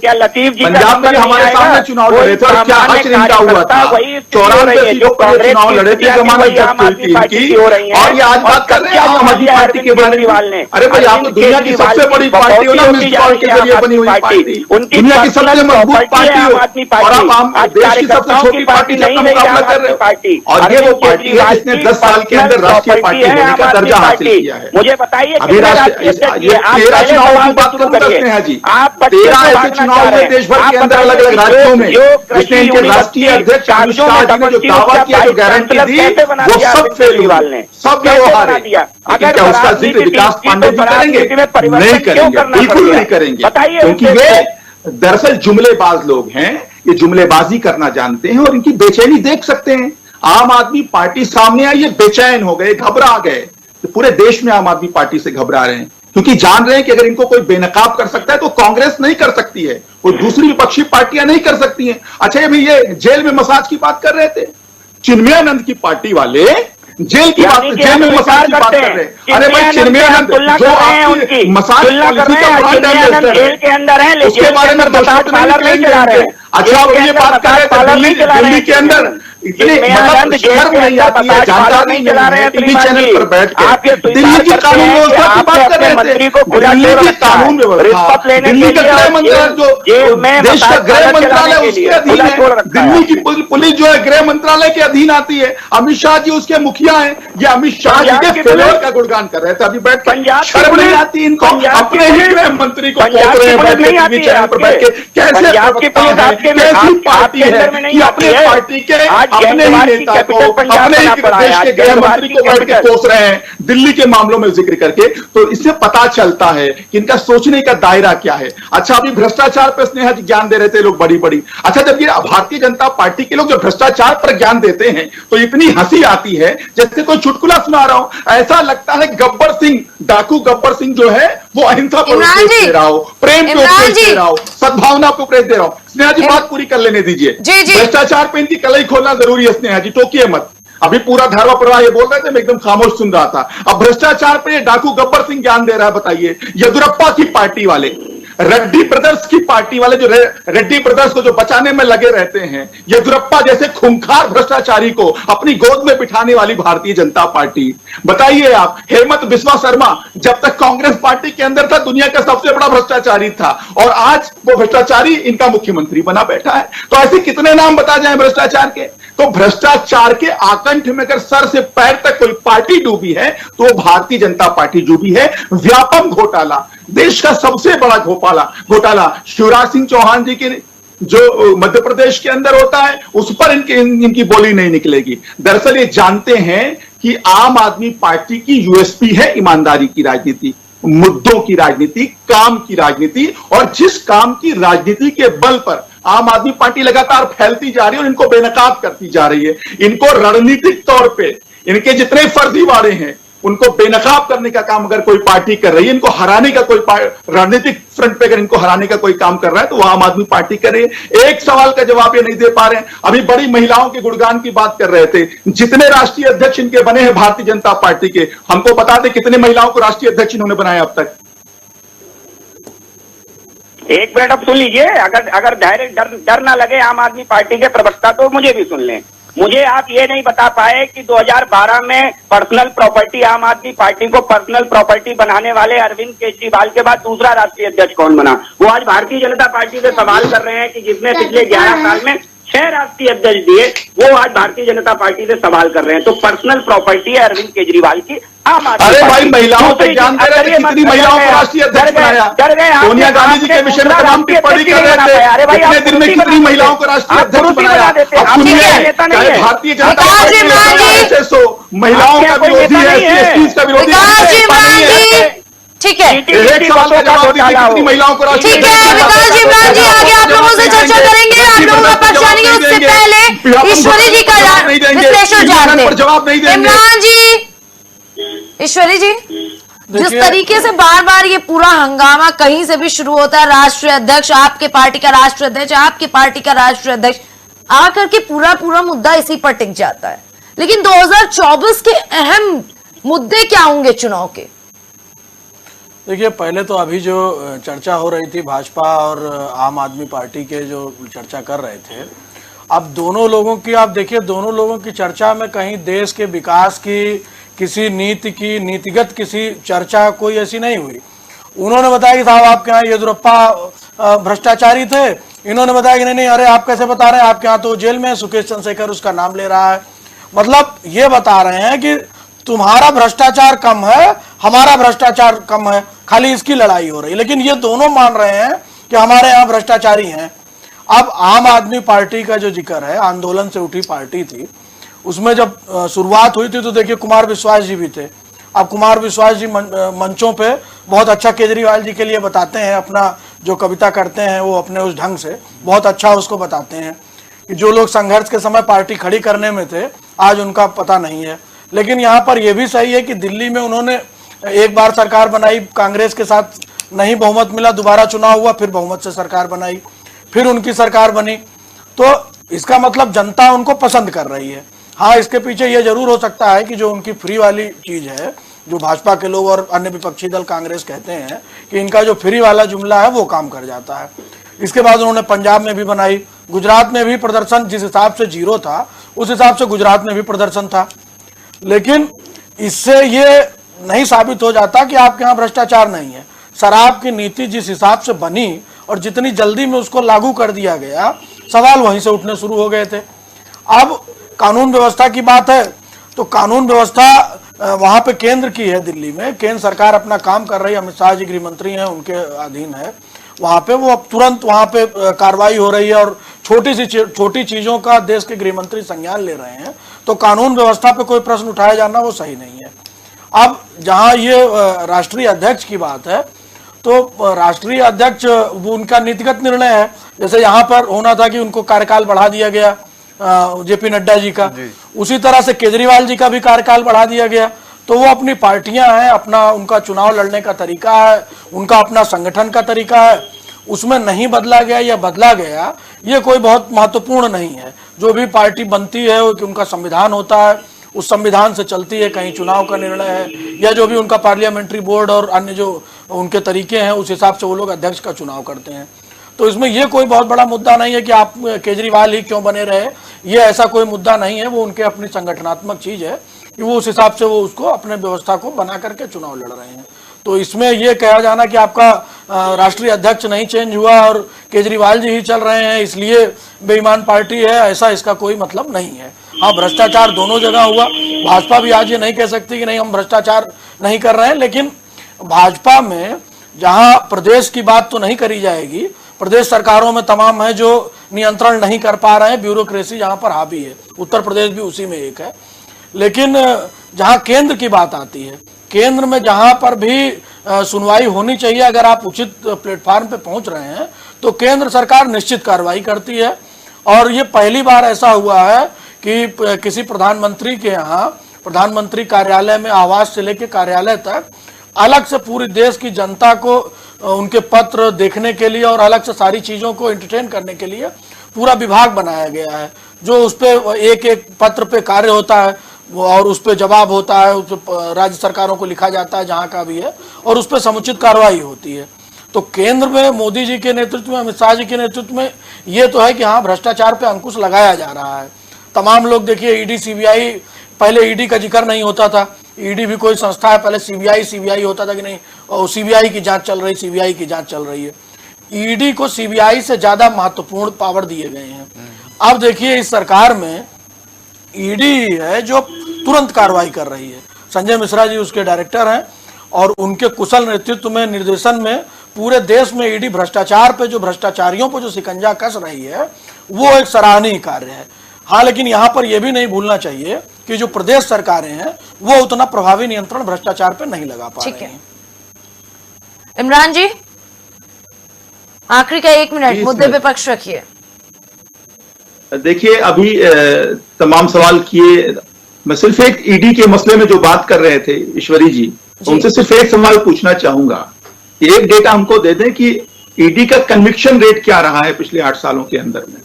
पंजाब में हमारे सामने चुनाव लड़े थे, और क्या हश्र इनका हुआ था? 94 सीटों पर चुनाव लड़े थे, जमानत जब्त हुई थी इनकी, और ये आज बात कर रहे हैं आम आदमी पार्टी के बारे में। अरे भाई, आप तो दुनिया की सबसे बड़ी पार्टी हो ना, मिस कॉल के जरिए बनी हुई पार्टी, दुनिया की सबसे मजबूत पार्टी हो, और आप देश की सबसे छोटी पार्टी का मुकाबला कर रहे हो। और ये वो पार्टी है जिसने 10 साल के अंदर राष्ट्रीय पार्टी होने का दर्जा हासिल किया है। मुझे बताइए, अभी ये 13 चुनाव की बात करूं स्नेहा जी, 13 ऐसे चुनाव हुए देश भर के अंदर अलग अलग राज्यों में, जिसने इनके राष्ट्रीय अध्यक्ष अमित शाह जी ने जो दावा किया, जो गारंटी दी, वो सब फेल हुए, सब व्यवहार है। लेकिन क्या उसका जिक्र विकास पांडे जी करेंगे? नहीं करेंगे, बिल्कुल नहीं करेंगे, क्योंकि वे दरअसल जुमलेबाज लोग हैं। ये जुमलेबाजी करना जानते हैं और इनकी बेचैनी देख सकते हैं। आम आदमी पार्टी सामने आई, ये बेचैन हो गए, घबरा गए। तो पूरे देश में आम आदमी पार्टी से घबरा रहे हैं, क्योंकि जान रहे हैं कि अगर इनको कोई बेनकाब कर सकता है तो कांग्रेस नहीं कर सकती है, वो दूसरी विपक्षी पार्टियां नहीं कर सकती हैं। अच्छा, अभी ये जेल में मसाज की बात कर रहे थे, चिन्मयानंद की पार्टी वाले जेल की बात, जेल में मसाज की बात कर रहे हैं। अरे भाई, चिन्मयानंद जो आपकी मसाज पॉलिसी का बड़ा डैमेज है, उसके बारे में दोषारोप नहीं चला रहे हैं। अच्छा, अब ये बात कर रहे थे दिल्ली के अंदर इतने मतलब शर्म नहीं आती है, जानकारी नहीं चला रहे हैं टीवी चैनल पर बैठ के दिल्ली की कानून व्यवस्था की बात कर रहे थे। दिल्ली की कानून व्यवस्था, दिल्ली का गृह मंत्रालय जो देश का गृह मंत्रालय उसके अधीन है, दिल्ली की पुलिस जो है गृह मंत्रालय के अधीन आती है, अमित शाह जी उसके मुखिया हैं। ये अमित शाह जी के फेलियर का गुणगान कर रहे थे अभी बैठ के। शर्म नहीं आती इनको? अपने ही गृह मंत्री को पोत रहे हैं टीवी चैनल पर बैठ के। कैसी पार्टी है कि अपने पार्टी के अपने ही नेता को, अपने ही देश के गृह मंत्री को बैठ के कोस रहे हैं दिल्ली के मामलों में जिक्र करके? तो इससे पता चलता है कि इनका सोचने का दायरा क्या है। अच्छा, अभी भ्रष्टाचार पर स्नेहा जी ज्ञान दे रहे थे लोग बड़ी बड़ी। अच्छा, जब ये भारतीय जनता पार्टी के लोग जो भ्रष्टाचार पर ज्ञान देते हैं तो इतनी हंसी आती है जैसे कोई चुटकुला सुना रहा हूं। ऐसा लगता है गब्बर सिंह, डाकू गब्बर सिंह जो है वो अहिंसा पर उपदेश दे रहा हो, प्रेम पे उपदेश दे रहा हो, सद्भावना पे उपदेश दे रहा हो। स्नेहा जी बात पूरी कर लेने दीजिए। भ्रष्टाचार पे इनकी कलई खोलना जरूरी है स्नेहा जी, टोकिए मत। अभी पूरा धारवा प्रवाह ये बोल रहे थे, मैं एकदम खामोश सुन रहा था। अब भ्रष्टाचार पे ये डाकू गब्बर सिंह ज्ञान दे रहा है। बताइए, येदुरप्पा की पार्टी वाले, रेड्डी ब्रदर्स की पार्टी वाले, जो रेड्डी ब्रदर्स को जो बचाने में लगे रहते हैं, येदुरप्पा जैसे खूंखार भ्रष्टाचारी को अपनी गोद में बिठाने वाली भारतीय जनता पार्टी। बताइए आप, हेमंत बिस्वा शर्मा जब तक कांग्रेस पार्टी के अंदर था दुनिया का सबसे बड़ा भ्रष्टाचारी था, और आज वो भ्रष्टाचारी इनका मुख्यमंत्री बना बैठा है। तो ऐसे कितने नाम बता जाए भ्रष्टाचार के? तो भ्रष्टाचार के आकंठ में अगर सर से पैर तक कोई पार्टी डूबी है तो वो भारतीय जनता पार्टी डूबी है। व्यापक घोटाला, देश का सबसे बड़ा घोटाला शिवराज सिंह चौहान जी के जो मध्य प्रदेश के अंदर होता है उस पर इनकी बोली नहीं निकलेगी। दरअसल ये जानते हैं कि आम आदमी पार्टी की यूएसपी है ईमानदारी की राजनीति, मुद्दों की राजनीति, काम की राजनीति, और जिस काम की राजनीति के बल पर आम आदमी पार्टी लगातार फैलती जा रही है और इनको बेनकाब करती जा रही है। इनको रणनीतिक तौर पे इनके जितने फर्जीवाड़े हैं उनको बेनकाब करने का काम अगर कोई पार्टी कर रही है, इनको हराने का कोई राजनीतिक फ्रंट पे अगर इनको हराने का कोई काम कर रहा है तो वो आम आदमी पार्टी कर रही है। एक सवाल का जवाब ये नहीं दे पा रहे हैं। अभी बड़ी महिलाओं के गुणगान की बात कर रहे थे, जितने राष्ट्रीय अध्यक्ष इनके बने हैं भारतीय जनता पार्टी के, हमको बता दें कितने महिलाओं को राष्ट्रीय अध्यक्ष इन्होंने बनाया अब तक? एक मिनट अब सुन लीजिए, अगर डर ना लगे आम आदमी पार्टी के प्रवक्ता तो मुझे भी सुन लें। मुझे आप ये नहीं बता पाए कि 2012 में पर्सनल प्रॉपर्टी, आम आदमी पार्टी को पर्सनल प्रॉपर्टी बनाने वाले अरविंद केजरीवाल के बाद दूसरा राष्ट्रीय अध्यक्ष कौन बना। वो आज भारतीय जनता पार्टी से सवाल कर रहे हैं कि जिसने पिछले 11 साल में 6 राष्ट्रीय अध्यक्ष दिए, वो आज भारतीय जनता पार्टी से सवाल कर रहे हैं। तो पर्सनल प्रॉपर्टी है अरविंद केजरीवाल की, आम आदमी। अरे भाई, महिलाओं पे जानते रहे कितनी महिलाओं को राष्ट्रीय अध्यक्ष बनाया। सोनिया गांधी जी के विषय में तमाम टिप्पणी कर रहे थे, कितने दिन में कितनी महिलाओं को राष्ट्रीय अध्यक्ष बनाया। अब सुनिए, चाहे भारतीय जनता पार्टी महिलाओं का विरोधी है, SC का विरोधी है, ठीक है, एक सवाल का जवाब दीजिए, कितनी महिलाओं को राष्ट्रीय ठीक है विकास जी, इमरान जी आगे आप लोगों से चर्चा करेंगे, आप लोगों का पक्ष जानेंगे। उससे पहले ईश्वरी जी का विश्लेषण जानते हैं। इमरान जी, ईश्वरी जी, जिस तरीके से बार बार ये पूरा हंगामा कहीं से भी शुरू होता है, राष्ट्रीय अध्यक्ष, आपके पार्टी का राष्ट्रीय अध्यक्ष, आपकी पार्टी का राष्ट्रीय अध्यक्ष, आकर के पूरा मुद्दा इसी पर टिक जाता है। लेकिन 2024 के अहम मुद्दे क्या होंगे चुनाव के? देखिए, पहले तो अभी जो चर्चा हो रही थी भाजपा और आम आदमी पार्टी के जो चर्चा कर रहे थे, अब दोनों लोगों की आप देखिए, दोनों लोगों की चर्चा में कहीं देश के विकास की, किसी नीति की, नीतिगत किसी चर्चा कोई ऐसी नहीं हुई। उन्होंने बताया कि साहब आपके यहाँ येदियुरप्पा भ्रष्टाचारी थे, इन्होंने बताया कि नहीं, अरे आप कैसे बता रहे हैं, आपके यहाँ तो जेल में सुकेश चंद्रशेखर उसका नाम ले रहा है। मतलब ये बता रहे हैं कि तुम्हारा भ्रष्टाचार कम है, हमारा भ्रष्टाचार कम है, खाली इसकी लड़ाई हो रही है। लेकिन ये दोनों मान रहे हैं कि हमारे यहाँ भ्रष्टाचारी हैं। अब आम आदमी पार्टी का जो जिक्र है, आंदोलन से उठी पार्टी थी, उसमें जब शुरुआत हुई थी तो देखिए कुमार विश्वास जी भी थे। अब कुमार विश्वास जी मंचों पे बहुत अच्छा केजरीवाल जी के लिए बताते हैं, अपना जो कविता करते हैं वो अपने उस ढंग से बहुत अच्छा उसको बताते हैं कि जो लोग संघर्ष के समय पार्टी खड़ी करने में थे, आज उनका पता नहीं है। लेकिन यहाँ पर यह भी सही है कि दिल्ली में उन्होंने एक बार सरकार बनाई, कांग्रेस के साथ नहीं बहुमत मिला, दोबारा चुनाव हुआ, फिर बहुमत से सरकार बनाई, फिर उनकी सरकार बनी। तो इसका मतलब जनता उनको पसंद कर रही है। हाँ, इसके पीछे ये जरूर हो सकता है कि जो उनकी फ्री वाली चीज है, जो भाजपा के लोग और अन्य विपक्षी दल कांग्रेस कहते हैं कि इनका जो फ्री वाला जुमला है वो काम कर जाता है। इसके बाद उन्होंने पंजाब में भी बनाई, गुजरात में भी प्रदर्शन जिस हिसाब से 0 था, उस हिसाब से गुजरात में भी प्रदर्शन था। लेकिन इससे ये नहीं साबित हो जाता कि आपके यहाँ भ्रष्टाचार नहीं है। शराब की नीति जिस हिसाब से बनी और जितनी जल्दी में उसको लागू कर दिया गया, सवाल वहीं से उठने शुरू हो गए थे। अब कानून व्यवस्था की बात है तो कानून व्यवस्था वहां पे केंद्र की है, दिल्ली में केंद्र सरकार अपना काम कर रही है, अमित शाह जी गृह मंत्री हैं, उनके अधीन है। वहां पे वो अब तुरंत वहां पे कार्रवाई हो रही है और छोटी चीजों का देश के गृह मंत्री संज्ञान ले रहे हैं। तो कानून व्यवस्था पे कोई प्रश्न उठाया जाना वो सही नहीं है। अब जहां ये राष्ट्रीय अध्यक्ष की बात है तो राष्ट्रीय अध्यक्ष वो उनका नीतिगत निर्णय है। जैसे यहाँ पर होना था कि उनको कार्यकाल बढ़ा दिया गया जेपी नड्डा जी का, उसी तरह से केजरीवाल जी का भी कार्यकाल बढ़ा दिया गया। तो वो अपनी पार्टियां हैं, अपना उनका चुनाव लड़ने का तरीका है, उनका अपना संगठन का तरीका है, उसमें नहीं बदला गया या बदला गया ये कोई बहुत महत्वपूर्ण नहीं है। जो भी पार्टी बनती है वो उनका संविधान होता है, उस संविधान से चलती है, कहीं चुनाव का निर्णय है या जो भी उनका पार्लियामेंट्री बोर्ड और अन्य जो उनके तरीके हैं उस हिसाब से वो लोग अध्यक्ष का चुनाव करते हैं। तो इसमें ये कोई बहुत बड़ा मुद्दा नहीं है कि आप केजरीवाल ही क्यों बने रहे, ये ऐसा कोई मुद्दा नहीं है। वो उनके अपनी संगठनात्मक चीज है कि वो उस हिसाब से वो उसको अपने व्यवस्था को बना करके चुनाव लड़ रहे हैं। तो इसमें ये कहा जाना कि आपका राष्ट्रीय अध्यक्ष नहीं चेंज हुआ और केजरीवाल जी ही चल रहे हैं इसलिए बेईमान पार्टी है, ऐसा इसका कोई मतलब नहीं है। हाँ, भ्रष्टाचार दोनों जगह हुआ। भाजपा भी आज ये नहीं कह सकती कि नहीं हम भ्रष्टाचार नहीं कर रहे हैं, लेकिन भाजपा में जहां प्रदेश की बात तो नहीं करी जाएगी, प्रदेश सरकारों में तमाम है जो नियंत्रण नहीं कर पा रहे हैं, ब्यूरोक्रेसी जहां पर हावी है, उत्तर प्रदेश भी उसी में एक है। लेकिन जहां केंद्र की बात आती है, केंद्र में जहां पर भी सुनवाई होनी चाहिए, अगर आप उचित प्लेटफॉर्म पे पहुंच रहे हैं तो केंद्र सरकार निश्चित कार्रवाई करती है। और ये पहली बार ऐसा हुआ है कि किसी प्रधानमंत्री के यहाँ प्रधानमंत्री कार्यालय में आवास से लेकर कार्यालय तक अलग से पूरी देश की जनता को उनके पत्र देखने के लिए और अलग से सारी चीजों को एंटरटेन करने के लिए पूरा विभाग बनाया गया है, जो उस पे एक एक पत्र पे कार्य होता है और उस पे जवाब होता है, उस पे राज्य सरकारों को लिखा जाता है जहां का भी है, और उस पे समुचित कार्रवाई होती है। तो केंद्र में मोदी जी के नेतृत्व में, अमित शाह जी के नेतृत्व में ये तो है कि हाँ, भ्रष्टाचार पे अंकुश लगाया जा रहा है। तमाम लोग देखिए, ईडी सीबीआई, पहले ईडी का जिक्र नहीं होता था, ईडी भी कोई संस्था है, पहले सीबीआई होता था कि नहीं, और सीबीआई की जांच चल रही है। ईडी को सीबीआई से ज्यादा महत्वपूर्ण पावर दिए गए हैं। अब देखिए, इस सरकार में ईडी है जो तुरंत कार्रवाई कर रही है। संजय मिश्रा जी उसके डायरेक्टर हैं और उनके कुशल नेतृत्व में, निर्देशन में पूरे देश में ईडी भ्रष्टाचार पे, जो भ्रष्टाचारियों पर जो शिकंजा कस रही है, वो एक सराहनीय कार्य है। हाँ, लेकिन यहाँ पर यह भी नहीं भूलना चाहिए कि जो प्रदेश सरकारें हैं वो उतना प्रभावी नियंत्रण भ्रष्टाचार पे नहीं लगा पा रही हैं। इमरान जी, आखिरी का 1 मिनट, मुद्दे पे पक्ष रखिए। देखिए, अभी तमाम सवाल किए, मैं सिर्फ एक ईडी के मसले में जो बात कर रहे थे ईश्वरी जी, उनसे सिर्फ एक सवाल पूछना चाहूंगा। एक डेटा हमको दे दें कि ईडी का कन्विक्शन रेट क्या रहा है पिछले 8 सालों के अंदर में।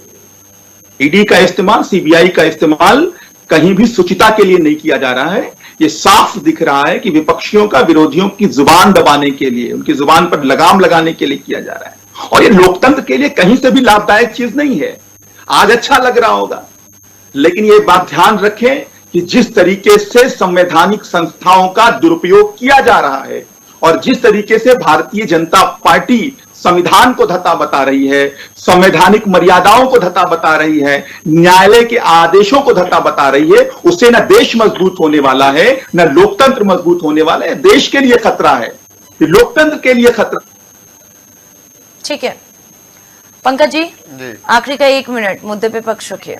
ईडी का इस्तेमाल, सीबीआई का इस्तेमाल कहीं भी शुचिता के लिए नहीं किया जा रहा है। ये साफ दिख रहा है कि विपक्षियों का विरोधियों की जुबान दबाने के लिए, उनकी जुबान पर लगाम लगाने के लिए किया जा रहा है, और ये लोकतंत्र के लिए कहीं से भी लाभदायक चीज नहीं है। आज अच्छा लग रहा होगा, लेकिन ये बात ध्यान रखें कि जिस तरीके से संवैधानिक संस्थाओं का दुरुपयोग किया जा रहा है और जिस तरीके से भारतीय जनता पार्टी संविधान को धता बता रही है, संवैधानिक मर्यादाओं को धता बता रही है, न्यायालय के आदेशों को धता बता रही है, उससे न देश मजबूत होने वाला है, न लोकतंत्र मजबूत होने वाला है। देश के लिए खतरा है, लोकतंत्र के लिए खतरा। ठीक है पंकज जी, आखिरी का 1 मिनट, मुद्दे पे पक्ष रखिए।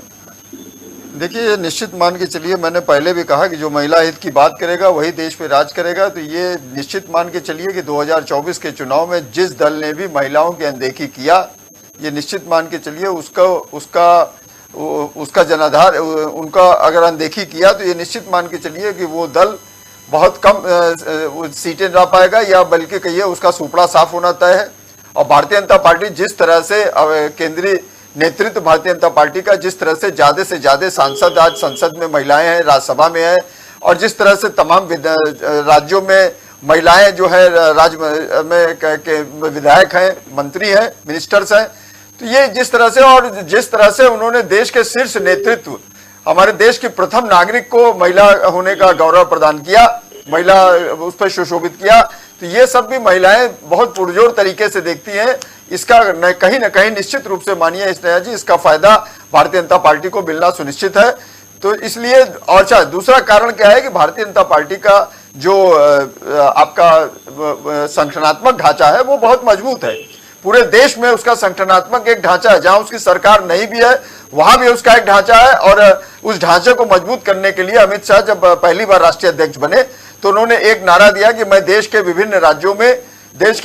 देखिए, निश्चित मान के चलिए, मैंने पहले भी कहा कि जो महिला हित की बात करेगा वही देश पे राज करेगा। तो ये निश्चित मान के चलिए कि 2024 के चुनाव में जिस दल ने भी महिलाओं की अनदेखी किया, ये निश्चित मान के चलिए उसका जनाधार, उनका अगर अनदेखी किया तो ये निश्चित मान के चलिए कि वो दल बहुत कम सीटें ला पाएगा, या बल्कि कहिए उसका सुपड़ा साफ होना तय है। और भारतीय जनता पार्टी जिस तरह से, केंद्रीय नेतृत्व भारतीय जनता पार्टी का जिस तरह से ज्यादा सांसद आज संसद में महिलाएं हैं, राज्यसभा में है, और जिस तरह से तमाम राज्यों में महिलाएं जो है राज्य में विधायक हैं, मंत्री हैं, मिनिस्टर्स हैं, तो ये जिस तरह से, और जिस तरह से उन्होंने देश के शीर्ष नेतृत्व, हमारे देश की प्रथम नागरिक को महिला होने का गौरव प्रदान किया, महिला उस पर सुशोभित किया, तो ये सब भी महिलाएं बहुत पुरजोर तरीके से देखती हैं। इसका कहीं न कहीं निश्चित रूप से मानिए स्नेहा जी, इसका फायदा भारतीय जनता पार्टी को मिलना सुनिश्चित है। तो इसलिए, और अच्छा, दूसरा कारण क्या है कि भारतीय जनता पार्टी का जो आपका संगठनात्मक ढांचा है वो बहुत मजबूत है। पूरे देश में उसका संगठनात्मक एक ढांचा है, जहां उसकी सरकार नहीं भी है वहां भी उसका एक ढांचा है। और उस ढांचे को मजबूत करने के लिए अमित शाह जब पहली बार राष्ट्रीय अध्यक्ष बने तो उन्होंने एक नारा दिया कि मैं देश के विभिन्न राज्यों में, देश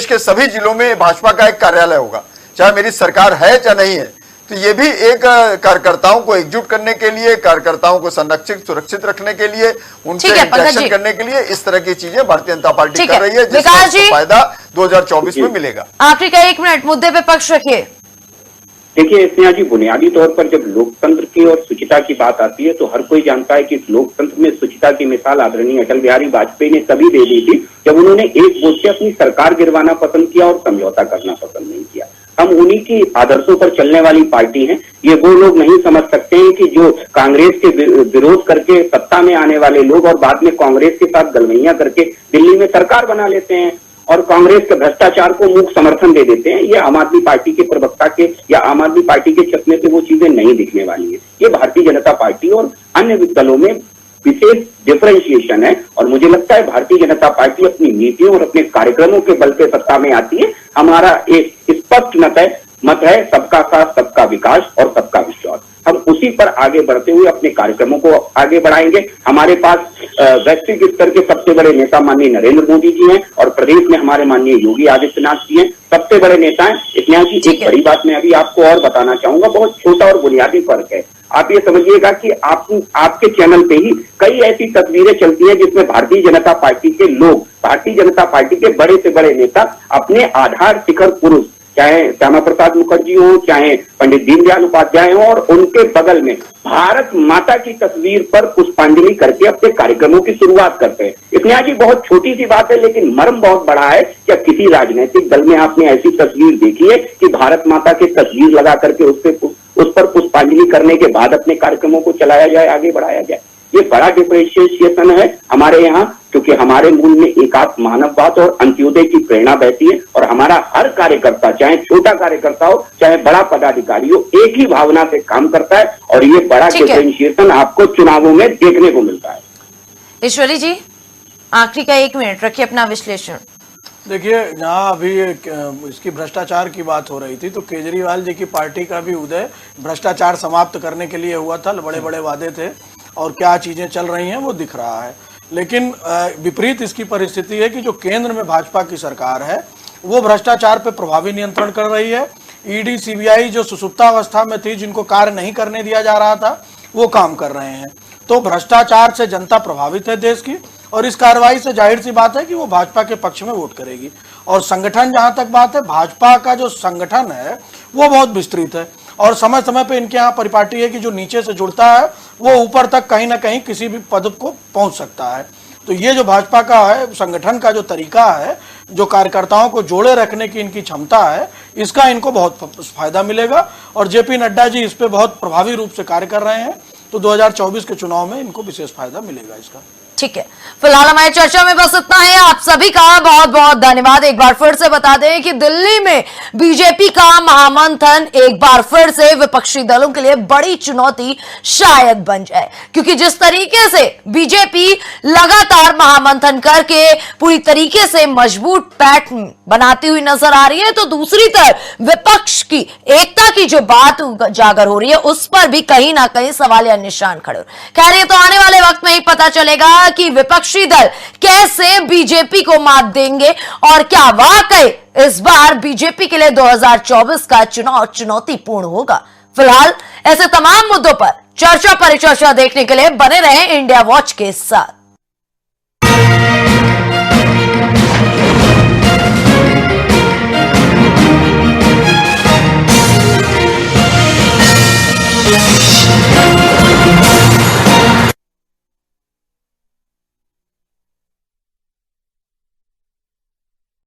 के सभी जिलों में भाजपा का एक कार्यालय होगा, चाहे मेरी सरकार है चाहे नहीं है। तो ये भी एक कार्यकर्ताओं को एकजुट करने के लिए, कार्यकर्ताओं को संरक्षित सुरक्षित रखने के लिए, उनसे इंटरेक्शन करने के लिए, इस तरह की चीजें भारतीय जनता पार्टी कर रही है, जिसका फायदा 2024 में मिलेगा। आखिरी का 1 मिनट, मुद्दे पे पक्ष रखिए। देखिए स्नेहा जी, बुनियादी तौर पर जब लोकतंत्र की और शुचिता की बात आती है तो हर कोई जानता है कि इस लोकतंत्र में शुचिता की मिसाल आदरणीय अटल बिहारी वाजपेयी ने तभी दे दी थी जब उन्होंने एक वोट से अपनी सरकार गिरवाना पसंद किया और समझौता करना पसंद नहीं किया। हम उन्हीं की आदर्शों पर चलने वाली पार्टी हैं। ये वो लोग नहीं समझ सकते हैं कि जो कांग्रेस के विरोध करके सत्ता में आने वाले लोग और बाद में कांग्रेस के साथ गलवैया करके दिल्ली में सरकार बना लेते हैं और कांग्रेस के भ्रष्टाचार को मूक समर्थन दे देते हैं। ये आम आदमी पार्टी के प्रवक्ता के या आम आदमी पार्टी के चश्मे से वो चीजें नहीं दिखने वाली है। ये भारतीय जनता पार्टी और अन्य दलों में विशेष डिफरेंशिएशन है और मुझे लगता है भारतीय जनता पार्टी अपनी नीतियों और अपने कार्यक्रमों के बल पे सत्ता में आती है। हमारा एक स्पष्ट मत है सबका साथ, सबका विकास और सबका विश्वास। हम उसी पर आगे बढ़ते हुए अपने कार्यक्रमों को आगे बढ़ाएंगे। हमारे पास वैश्विक स्तर के सबसे बड़े नेता माननीय नरेंद्र मोदी जी हैं और प्रदेश में हमारे माननीय योगी आदित्यनाथ जी हैं, सबसे बड़े नेता हैं। स्नेहा जी, एक बड़ी बात मैं अभी आपको और बताना चाहूंगा, बहुत छोटा और बुनियादी फर्क है। आप ये समझिएगा कि आपके चैनल पे ही कई ऐसी तस्वीरें चलती हैं जिसमें भारतीय जनता पार्टी के लोग, भारतीय जनता पार्टी के बड़े से बड़े नेता अपने आधार शिखर पुरुष, चाहे श्यामा प्रसाद मुखर्जी हो, चाहे पंडित दीनदयाल उपाध्याय हो, और उनके बगल में भारत माता की तस्वीर पर पुष्पांजलि करके अपने कार्यक्रमों की शुरुआत करते हैं। स्नेहा जी, बहुत छोटी सी बात है लेकिन मर्म बहुत बड़ा है। क्या किसी राजनीतिक दल में आपने ऐसी तस्वीर देखी है कि भारत माता की तस्वीर लगा करके उस पर पुष्पांजलि करने के बाद अपने कार्यक्रमों को चलाया जाए, आगे बढ़ाया जाए? ये बड़ा डिफरेंशिएशन है हमारे यहाँ, क्योंकि हमारे मूल में एकात्म मानववाद और अंत्योदय की प्रेरणा बहती है, और हमारा हर कार्यकर्ता, चाहे छोटा कार्यकर्ता हो चाहे बड़ा पदाधिकारी हो, एक ही भावना से काम करता है, और ये बड़ा डिफरेंशिएशन आपको चुनावों में देखने को मिलता है। ईश्वरी जी, आखिरी का 1 मिनट रखिए अपना विश्लेषण। देखिए, जहाँ अभी इसकी भ्रष्टाचार की बात हो रही थी, तो केजरीवाल जी की पार्टी का भी उदय भ्रष्टाचार समाप्त करने के लिए हुआ था। बड़े बड़े वादे थे और क्या चीजें चल रही हैं वो दिख रहा है। लेकिन विपरीत इसकी परिस्थिति है कि जो केंद्र में भाजपा की सरकार है वो भ्रष्टाचार पे प्रभावी नियंत्रण कर रही है। ईडी, सीबीआई जो सुसुप्तावस्था में थी, जिनको कार्य नहीं करने दिया जा रहा था, वो काम कर रहे हैं। तो भ्रष्टाचार से जनता प्रभावित है देश की, और इस कार्रवाई से जाहिर सी बात है कि वो भाजपा के पक्ष में वोट करेगी। और संगठन, जहां तक बात है, भाजपा का जो संगठन है वो बहुत विस्तृत है, और समय समय पे इनके यहाँ परिपाटी है कि जो नीचे से जुड़ता है वो ऊपर तक कहीं ना कहीं किसी भी पद को पहुंच सकता है। तो ये जो भाजपा का है संगठन का जो तरीका है, जो कार्यकर्ताओं को जोड़े रखने की इनकी क्षमता है, इसका इनको बहुत फायदा मिलेगा। और जेपी नड्डा जी इस पे बहुत प्रभावी रूप से कार्य कर रहे हैं, तो 2024 के चुनाव में इनको विशेष फायदा मिलेगा इसका। ठीक है, फिलहाल हमारी चर्चा में बस इतना है। आप सभी का बहुत बहुत धन्यवाद। एक बार फिर से बता दें कि दिल्ली में बीजेपी का महामंथन एक बार फिर से विपक्षी दलों के लिए बड़ी चुनौती शायद बन जाए, क्योंकि जिस तरीके से बीजेपी लगातार महामंथन करके पूरी तरीके से मजबूत पैठ बनाती हुई नजर आ रही है, तो दूसरी तरफ विपक्ष की एकता की जो बात उजागर हो रही है, उस पर भी कहीं ना कहीं सवालिया निशान खड़े। खैर, ये तो आने वाले वक्त में ही पता चलेगा कि विपक्षी दल कैसे बीजेपी को मात देंगे, और क्या वाकई इस बार बीजेपी के लिए 2024 का चुनाव चुनौतीपूर्ण होगा। फिलहाल ऐसे तमाम मुद्दों पर चर्चा परिचर्चा देखने के लिए बने रहें इंडिया वॉच के साथ।